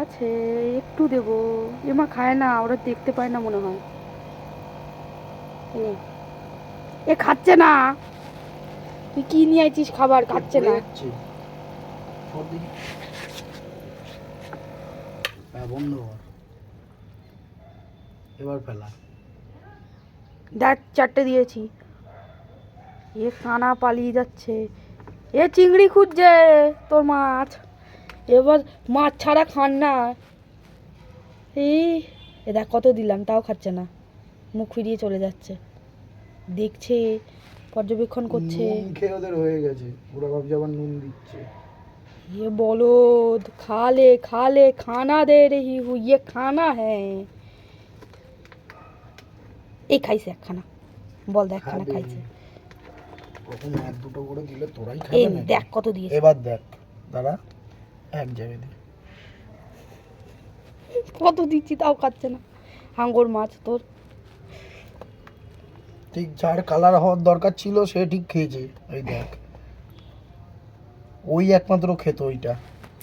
আছে, একটু দেবো। এমা খায় না, ওরা দেখতে পায় না মনে হয়। এ খাচ্ছে না। তুই কি নিয়ে আইছিস খাবার? খাচ্ছে না। বন্ধ কর এবার ফেলা। দেখ 4টে দিয়েছি। এ কানা পালিয়ে যাচ্ছে। এ চিংড়ি খুঁজছে তোর মাছ। এবার মাছ ছাড়া খান না। এই এ দেখ কত দিলাম, তাও খাচ্ছে না, মুখ ফিরিয়ে চলে যাচ্ছে। দেখছে, পর্যবেক্ষণ করছে। নুন খেয়ে ওদের হয়ে গেছে, ওরা ভাবছে আবার নুন দিচ্ছে। ये বলদ, खा ले खा ले, खाना दे रही हूँ, ये खाना है। এই খাইছে একখানা, বল দেখ একখানা খাবে। খাইছে। কখন এক দুটো করে দিলে তোরাই এই খাবে না? দেখ কত দিয়েছে। এবার দেখ দাঁড়া, এক যাবে দে। কত দিচ্ছি তাও খাচ্ছে না। হাঙ্গর মাছ তোর। ঠিক যার কালার হওয়ার দরকার ছিল সে ঠিক খেয়েছে। ওই দেখ, ওই একমাত্র খেত ওইটা।